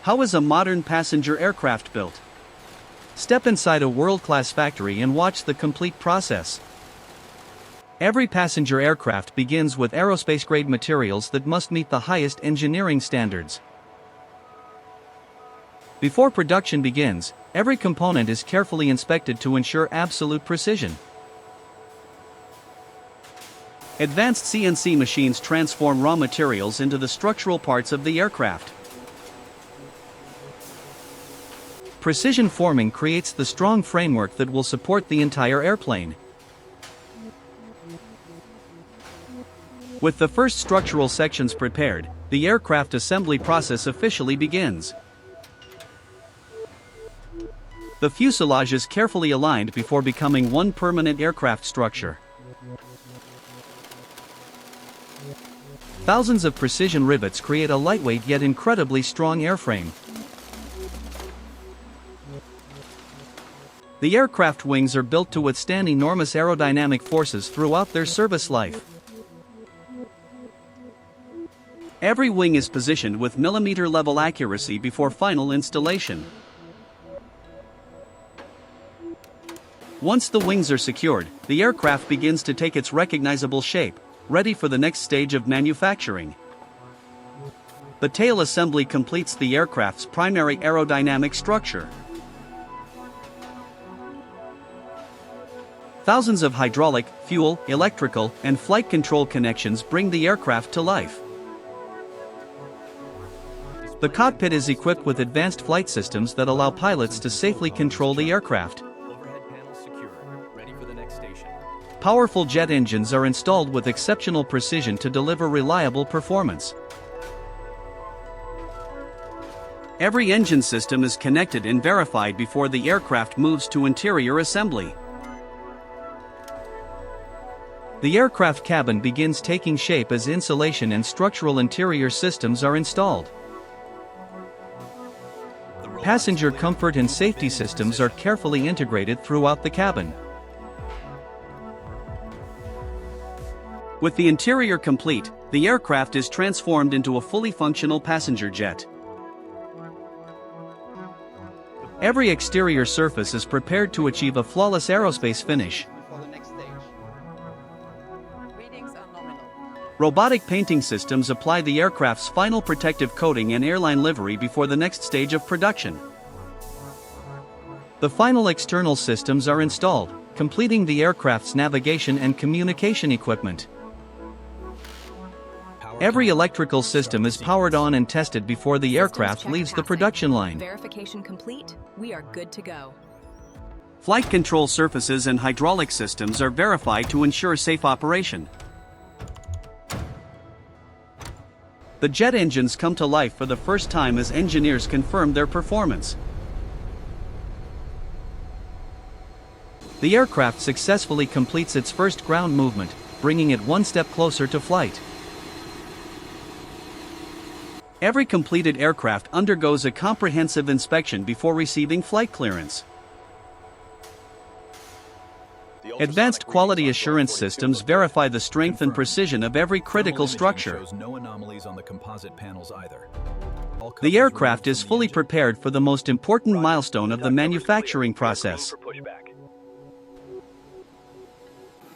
How is a modern passenger aircraft built? Step inside a world-class factory and watch the complete process. Every passenger aircraft begins with aerospace-grade materials that must meet the highest engineering standards. Before production begins, every component is carefully inspected to ensure absolute precision. Advanced CNC machines transform raw materials into the structural parts of the aircraft. Precision forming creates the strong framework that will support the entire airplane. With the first structural sections prepared, the aircraft assembly process officially begins. The fuselage is carefully aligned before becoming one permanent aircraft structure. Thousands of precision rivets create a lightweight yet incredibly strong airframe. The aircraft wings are built to withstand enormous aerodynamic forces throughout their service life. Every wing is positioned with millimeter-level accuracy before final installation. Once the wings are secured, the aircraft begins to take its recognizable shape, ready for the next stage of manufacturing. The tail assembly completes the aircraft's primary aerodynamic structure. Thousands of hydraulic, fuel, electrical, and flight control connections bring the aircraft to life. The cockpit is equipped with advanced flight systems that allow pilots to safely control the aircraft. Powerful jet engines are installed with exceptional precision to deliver reliable performance. Every engine system is connected and verified before the aircraft moves to interior assembly. The aircraft cabin begins taking shape as insulation and structural interior systems are installed. Passenger comfort and safety systems are carefully integrated throughout the cabin. With the interior complete, the aircraft is transformed into a fully functional passenger jet. Every exterior surface is prepared to achieve a flawless aerospace finish. Robotic painting systems apply the aircraft's final protective coating and airline livery before the next stage of production. The final external systems are installed, completing the aircraft's navigation and communication equipment. Every electrical system is powered on and tested before the aircraft leaves the production line. Verification complete. We are good to go. Flight control surfaces and hydraulic systems are verified to ensure safe operation. The jet engines come to life for the first time as engineers confirm their performance. The aircraft successfully completes its first ground movement, bringing it one step closer to flight. Every completed aircraft undergoes a comprehensive inspection before receiving flight clearance. Advanced quality assurance systems verify the strength and precision of every critical structure. The aircraft is fully prepared for the most important milestone of the manufacturing process.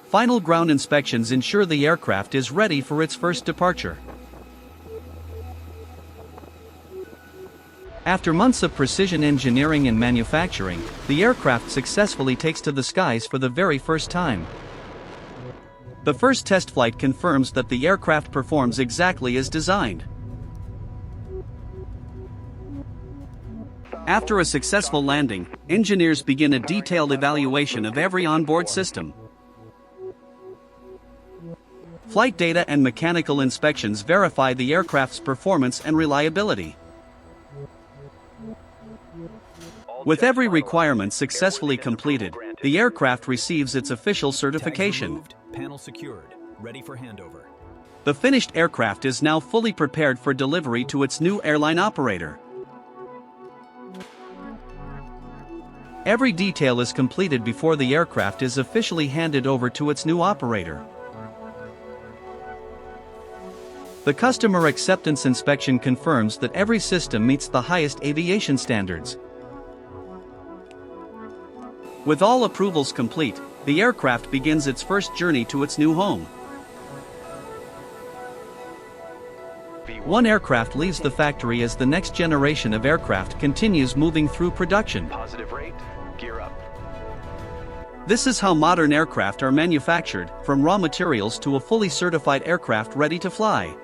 Final ground inspections ensure the aircraft is ready for its first departure. After months of precision engineering and manufacturing, the aircraft successfully takes to the skies for the very first time. The first test flight confirms that the aircraft performs exactly as designed. After a successful landing, engineers begin a detailed evaluation of every onboard system. Flight data and mechanical inspections verify the aircraft's performance and reliability. With every requirement successfully completed, the aircraft receives its official certification. Panel secured, ready for handover. The finished aircraft is now fully prepared for delivery to its new airline operator. Every detail is completed before the aircraft is officially handed over to its new operator. The customer acceptance inspection confirms that every system meets the highest aviation standards. With all approvals complete, the aircraft begins its first journey to its new home. One aircraft leaves the factory as the next generation of aircraft continues moving through production. Positive rate. Gear up. This is how modern aircraft are manufactured, from raw materials to a fully certified aircraft ready to fly.